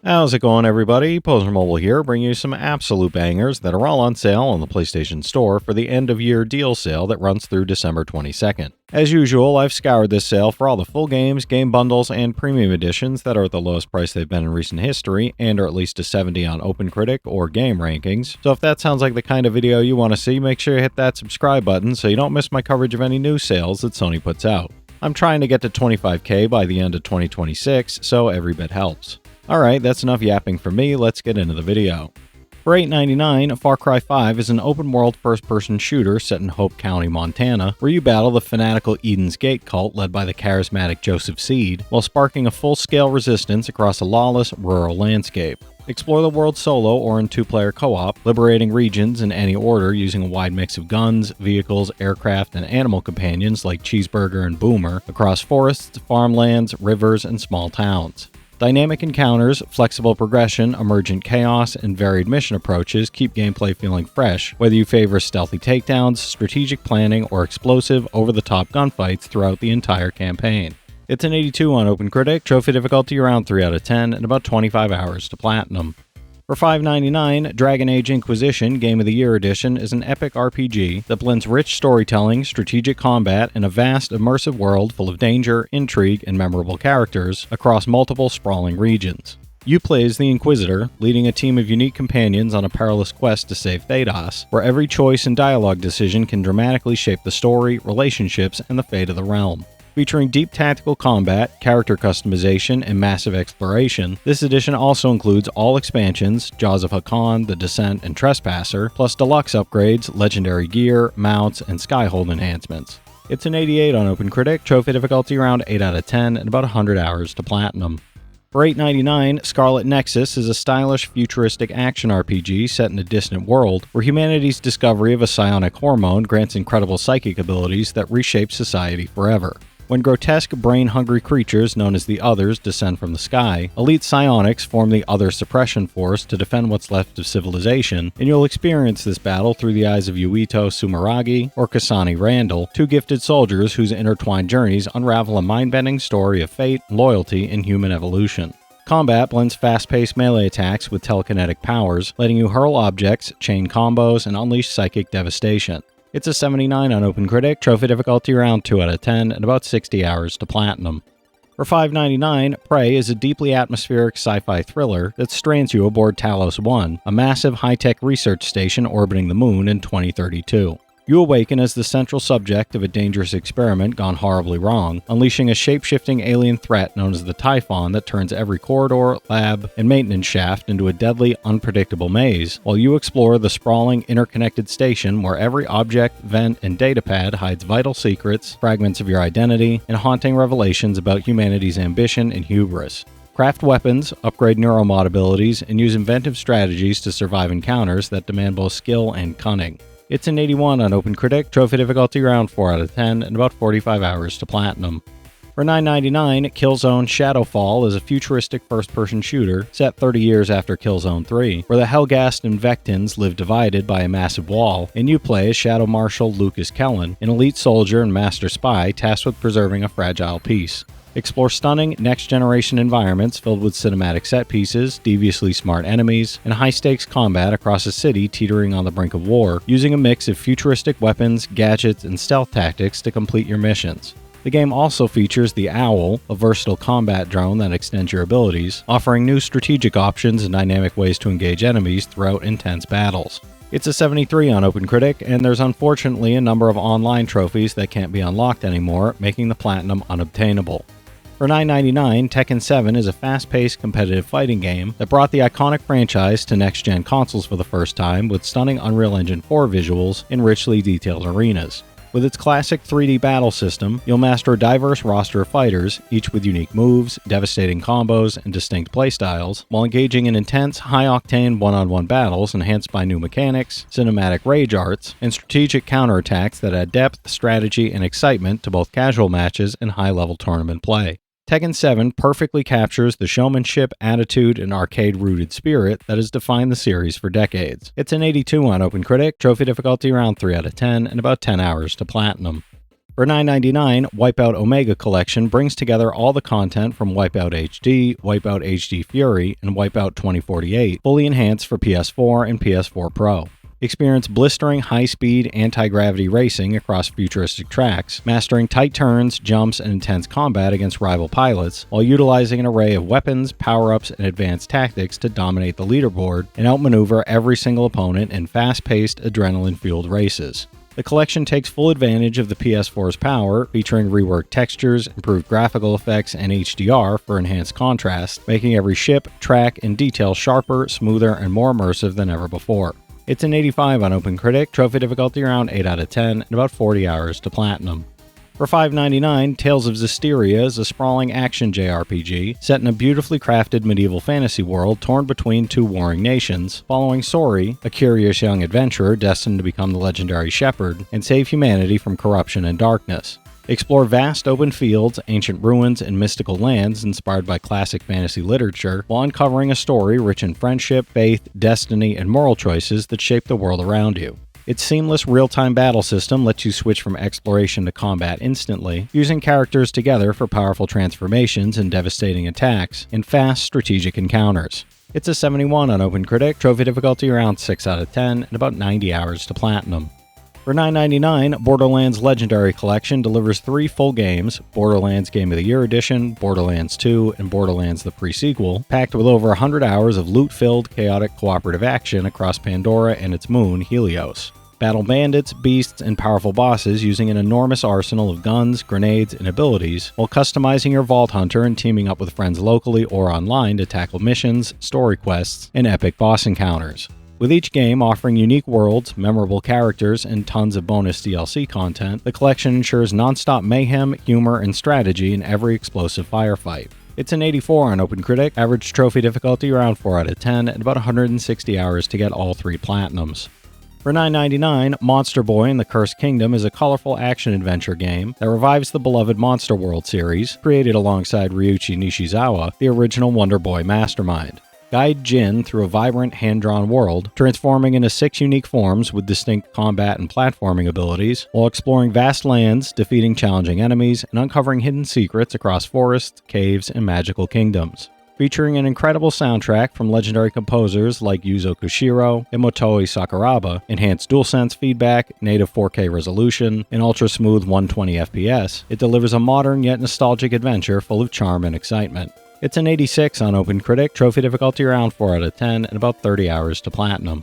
How's it going, everybody? Pozermobil here, bringing you some absolute bangers that are all on sale on the PlayStation Store for the end-of-year deal sale that runs through December 22nd. As usual, I've scoured this sale for all the full games, game bundles, and premium editions that are at the lowest price they've been in recent history, and are at least a 70 on OpenCritic or Game Rankings. So if that sounds like the kind of video you want to see, make sure you hit that subscribe button so you don't miss my coverage of any new sales that Sony puts out. I'm trying to get to 25K by the end of 2026, so every bit helps. Alright, that's enough yapping for me, let's get into the video. For $8.99, Far Cry 5 is an open-world first-person shooter set in Hope County, Montana, where you battle the fanatical Eden's Gate cult led by the charismatic Joseph Seed, while sparking a full-scale resistance across a lawless, rural landscape. Explore the world solo or in two-player co-op, liberating regions in any order using a wide mix of guns, vehicles, aircraft, and animal companions like Cheeseburger and Boomer across forests, farmlands, rivers, and small towns. Dynamic encounters, flexible progression, emergent chaos, and varied mission approaches keep gameplay feeling fresh, whether you favor stealthy takedowns, strategic planning, or explosive, over-the-top gunfights throughout the entire campaign. It's an 82 on OpenCritic, trophy difficulty around 3 out of 10, and about 25 hours to platinum. For $5.99, Dragon Age Inquisition Game of the Year Edition is an epic RPG that blends rich storytelling, strategic combat, and a vast, immersive world full of danger, intrigue, and memorable characters across multiple sprawling regions. You play as the Inquisitor, leading a team of unique companions on a perilous quest to save Thedas, where every choice and dialogue decision can dramatically shape the story, relationships, and the fate of the realm. Featuring deep tactical combat, character customization, and massive exploration, this edition also includes all expansions, Jaws of Hakan, The Descent, and Trespasser, plus deluxe upgrades, legendary gear, mounts, and Skyhold enhancements. It's an 88 on OpenCritic, trophy difficulty around 8 out of 10, and about 100 hours to platinum. For $8.99, Scarlet Nexus is a stylish, futuristic action RPG set in a distant world where humanity's discovery of a psionic hormone grants incredible psychic abilities that reshape society forever. When grotesque, brain-hungry creatures known as the Others descend from the sky, elite psionics form the Other Suppression Force to defend what's left of civilization, and you'll experience this battle through the eyes of Yuito Sumeragi or Kasani Randall, two gifted soldiers whose intertwined journeys unravel a mind-bending story of fate, loyalty, and human evolution. Combat blends fast-paced melee attacks with telekinetic powers, letting you hurl objects, chain combos, and unleash psychic devastation. It's a 79 on OpenCritic, trophy difficulty around 2 out of 10, and about 60 hours to platinum. For $5.99, Prey is a deeply atmospheric sci-fi thriller that strands you aboard Talos 1, a massive high-tech research station orbiting the moon in 2032. You awaken as the central subject of a dangerous experiment gone horribly wrong, unleashing a shape-shifting alien threat known as the Typhon that turns every corridor, lab, and maintenance shaft into a deadly, unpredictable maze, while you explore the sprawling, interconnected station where every object, vent, and datapad hides vital secrets, fragments of your identity, and haunting revelations about humanity's ambition and hubris. Craft weapons, upgrade neuromod abilities, and use inventive strategies to survive encounters that demand both skill and cunning. It's an 81 on OpenCritic, trophy difficulty around 4 out of 10, and about 45 hours to platinum. For $9.99, Killzone Shadowfall is a futuristic first-person shooter set 30 years after Killzone 3, where the Helghast and Vectins live divided by a massive wall, and you play as Shadow Marshal Lucas Kellen, an elite soldier and master spy tasked with preserving a fragile peace. Explore stunning, next-generation environments filled with cinematic set pieces, deviously smart enemies, and high-stakes combat across a city teetering on the brink of war, using a mix of futuristic weapons, gadgets, and stealth tactics to complete your missions. The game also features the Owl, a versatile combat drone that extends your abilities, offering new strategic options and dynamic ways to engage enemies throughout intense battles. It's a 73 on OpenCritic, and there's unfortunately a number of online trophies that can't be unlocked anymore, making the platinum unobtainable. For $9.99, Tekken 7 is a fast-paced competitive fighting game that brought the iconic franchise to next-gen consoles for the first time with stunning Unreal Engine 4 visuals in richly detailed arenas. With its classic 3D battle system, you'll master a diverse roster of fighters, each with unique moves, devastating combos, and distinct playstyles, while engaging in intense, high-octane one-on-one battles enhanced by new mechanics, cinematic rage arts, and strategic counterattacks that add depth, strategy, and excitement to both casual matches and high-level tournament play. Tekken 7 perfectly captures the showmanship, attitude, and arcade-rooted spirit that has defined the series for decades. It's an 82 on OpenCritic, trophy difficulty around 3 out of 10, and about 10 hours to platinum. For $9.99, WipeOut Omega Collection brings together all the content from WipeOut HD, WipeOut HD Fury, and WipeOut 2048, fully enhanced for PS4 and PS4 Pro. Experience blistering high-speed anti-gravity racing across futuristic tracks, mastering tight turns, jumps, and intense combat against rival pilots, while utilizing an array of weapons, power-ups, and advanced tactics to dominate the leaderboard and outmaneuver every single opponent in fast-paced, adrenaline-fueled races. The collection takes full advantage of the PS4's power, featuring reworked textures, improved graphical effects, and HDR for enhanced contrast, making every ship, track, and detail sharper, smoother, and more immersive than ever before. It's an 85 on OpenCritic, trophy difficulty around 8 out of 10, and about 40 hours to platinum. For $5.99, Tales of Zestiria is a sprawling action JRPG set in a beautifully crafted medieval fantasy world torn between two warring nations, following Sori, a curious young adventurer destined to become the legendary shepherd, and save humanity from corruption and darkness. Explore vast open fields, ancient ruins, and mystical lands inspired by classic fantasy literature, while uncovering a story rich in friendship, faith, destiny, and moral choices that shape the world around you. Its seamless real-time battle system lets you switch from exploration to combat instantly, fusing characters together for powerful transformations and devastating attacks, and fast strategic encounters. It's a 71 on OpenCritic, trophy difficulty around 6 out of 10, and about 90 hours to platinum. For $9.99, Borderlands Legendary Collection delivers 3 full games, Borderlands Game of the Year Edition, Borderlands 2, and Borderlands the Pre-Sequel, packed with over 100 hours of loot-filled, chaotic cooperative action across Pandora and its moon, Helios. Battle bandits, beasts, and powerful bosses using an enormous arsenal of guns, grenades, and abilities, while customizing your Vault Hunter and teaming up with friends locally or online to tackle missions, story quests, and epic boss encounters. With each game offering unique worlds, memorable characters, and tons of bonus DLC content, the collection ensures non-stop mayhem, humor, and strategy in every explosive firefight. It's an 84 on OpenCritic, average trophy difficulty around 4 out of 10, and about 160 hours to get all 3 platinums. For $9.99, Monster Boy and the Cursed Kingdom is a colorful action-adventure game that revives the beloved Monster World series, created alongside Ryuichi Nishizawa, the original Wonder Boy mastermind. Guide Jin through a vibrant, hand-drawn world, transforming into 6 unique forms with distinct combat and platforming abilities, while exploring vast lands, defeating challenging enemies, and uncovering hidden secrets across forests, caves, and magical kingdoms. Featuring an incredible soundtrack from legendary composers like Yuzo Koshiro and Motoi Sakuraba, enhanced DualSense feedback, native 4K resolution, and ultra-smooth 120 FPS, it delivers a modern yet nostalgic adventure full of charm and excitement. It's an 86 on OpenCritic, trophy difficulty around 4 out of 10, and about 30 hours to platinum.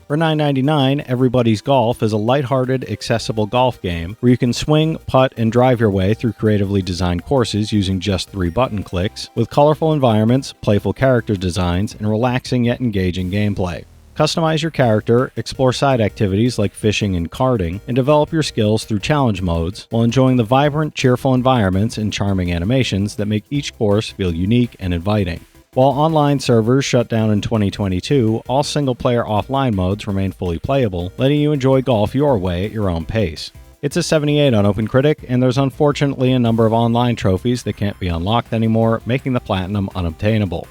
For $9.99, Everybody's Golf is a lighthearted, accessible golf game where you can swing, putt, and drive your way through creatively designed courses using just 3 button clicks, with colorful environments, playful character designs, and relaxing yet engaging gameplay. Customize your character, explore side activities like fishing and karting, and develop your skills through challenge modes while enjoying the vibrant, cheerful environments and charming animations that make each course feel unique and inviting. While online servers shut down in 2022, all single-player offline modes remain fully playable, letting you enjoy golf your way at your own pace. It's a 78 on OpenCritic, and there's unfortunately a number of online trophies that can't be unlocked anymore, making the platinum unobtainable.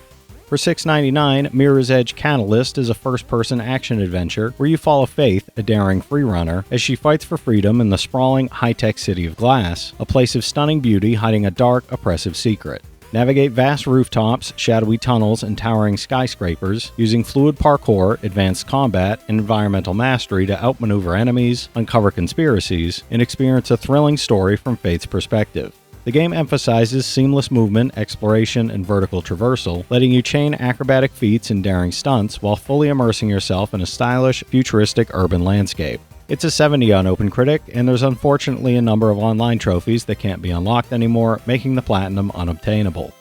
For $6.99, Mirror's Edge Catalyst is a first-person action-adventure where you follow Faith, a daring freerunner, as she fights for freedom in the sprawling, high-tech city of Glass, a place of stunning beauty hiding a dark, oppressive secret. Navigate vast rooftops, shadowy tunnels, and towering skyscrapers, using fluid parkour, advanced combat, and environmental mastery to outmaneuver enemies, uncover conspiracies, and experience a thrilling story from Faith's perspective. The game emphasizes seamless movement, exploration, and vertical traversal, letting you chain acrobatic feats and daring stunts while fully immersing yourself in a stylish, futuristic urban landscape. It's a 70 on OpenCritic, and there's unfortunately a number of online trophies that can't be unlocked anymore, making the platinum unobtainable.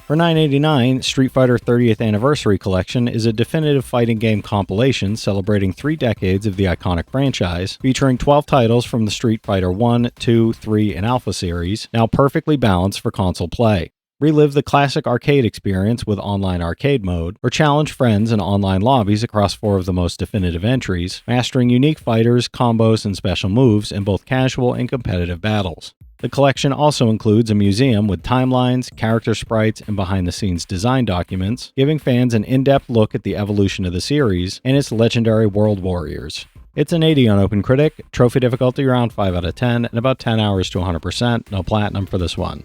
For $9.89, Street Fighter 30th Anniversary Collection is a definitive fighting game compilation celebrating 3 decades of the iconic franchise, featuring 12 titles from the Street Fighter 1, 2, 3, and Alpha series, now perfectly balanced for console play. Relive the classic arcade experience with online arcade mode, or challenge friends in online lobbies across 4 of the most definitive entries, mastering unique fighters, combos, and special moves in both casual and competitive battles. The collection also includes a museum with timelines, character sprites, and behind-the-scenes design documents, giving fans an in-depth look at the evolution of the series and its legendary world warriors. It's an 80 on OpenCritic, trophy difficulty around 5 out of 10, and about 10 hours to 100%, no platinum for this one.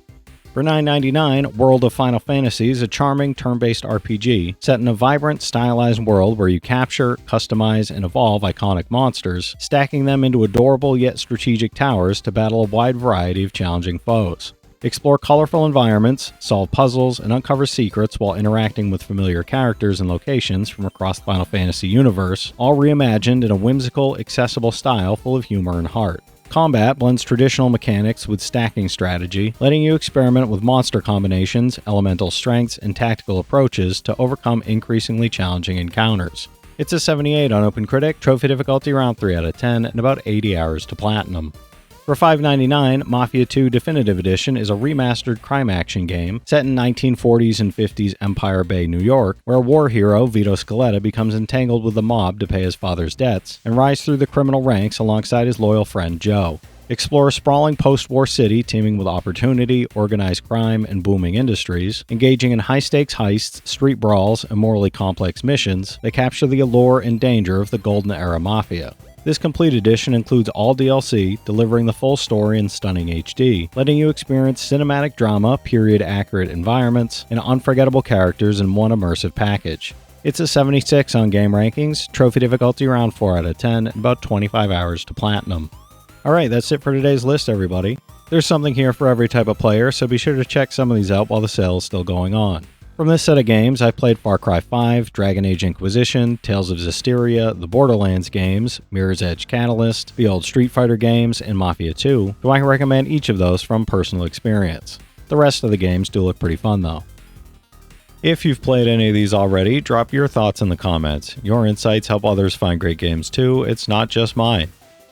For $9.99, World of Final Fantasy is a charming turn-based RPG set in a vibrant, stylized world where you capture, customize, and evolve iconic monsters, stacking them into adorable yet strategic towers to battle a wide variety of challenging foes. Explore colorful environments, solve puzzles, and uncover secrets while interacting with familiar characters and locations from across the Final Fantasy universe, all reimagined in a whimsical, accessible style full of humor and heart. Combat blends traditional mechanics with stacking strategy, letting you experiment with monster combinations, elemental strengths, and tactical approaches to overcome increasingly challenging encounters. It's a 78 on OpenCritic, trophy difficulty around 3 out of 10, and about 80 hours to platinum. For $5.99, Mafia 2 Definitive Edition is a remastered crime action game set in 1940s and 50s Empire Bay, New York, where a war hero, Vito Scaletta, becomes entangled with the mob to pay his father's debts and rise through the criminal ranks alongside his loyal friend Joe. Explore a sprawling post-war city teeming with opportunity, organized crime, and booming industries, engaging in high-stakes heists, street brawls, and morally complex missions that capture the allure and danger of the Golden Era Mafia. This complete edition includes all DLC, delivering the full story in stunning HD, letting you experience cinematic drama, period-accurate environments, and unforgettable characters in one immersive package. It's a 76 on game rankings, trophy difficulty around 4 out of 10, and about 25 hours to platinum. Alright, that's it for today's list, everybody. There's something here for every type of player, so be sure to check some of these out while the sale is still going on. From this set of games, I've played Far Cry 5, Dragon Age Inquisition, Tales of Zestiria, the Borderlands games, Mirror's Edge Catalyst, the old Street Fighter games, and Mafia 2, so I can recommend each of those from personal experience. The rest of the games do look pretty fun though. If you've played any of these already, drop your thoughts in the comments. Your insights help others find great games too, it's not just mine.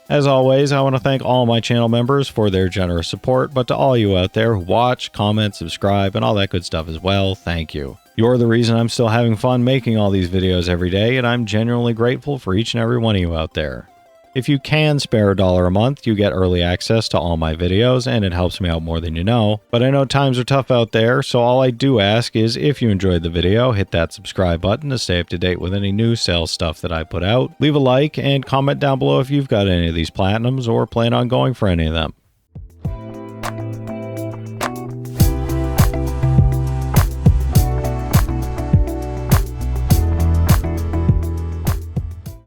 As always, I want to thank all my channel members for their generous support, but to all you out there who watch, comment, subscribe, and all that good stuff as well, thank you. You're the reason I'm still having fun making all these videos every day, and I'm genuinely grateful for each and every one of you out there. If you can spare $1 a month, you get early access to all my videos, and it helps me out more than you know. But I know times are tough out there, so all I do ask is if you enjoyed the video, hit that subscribe button to stay up to date with any new sales stuff that I put out. Leave a like and comment down below if you've got any of these platinums or plan on going for any of them.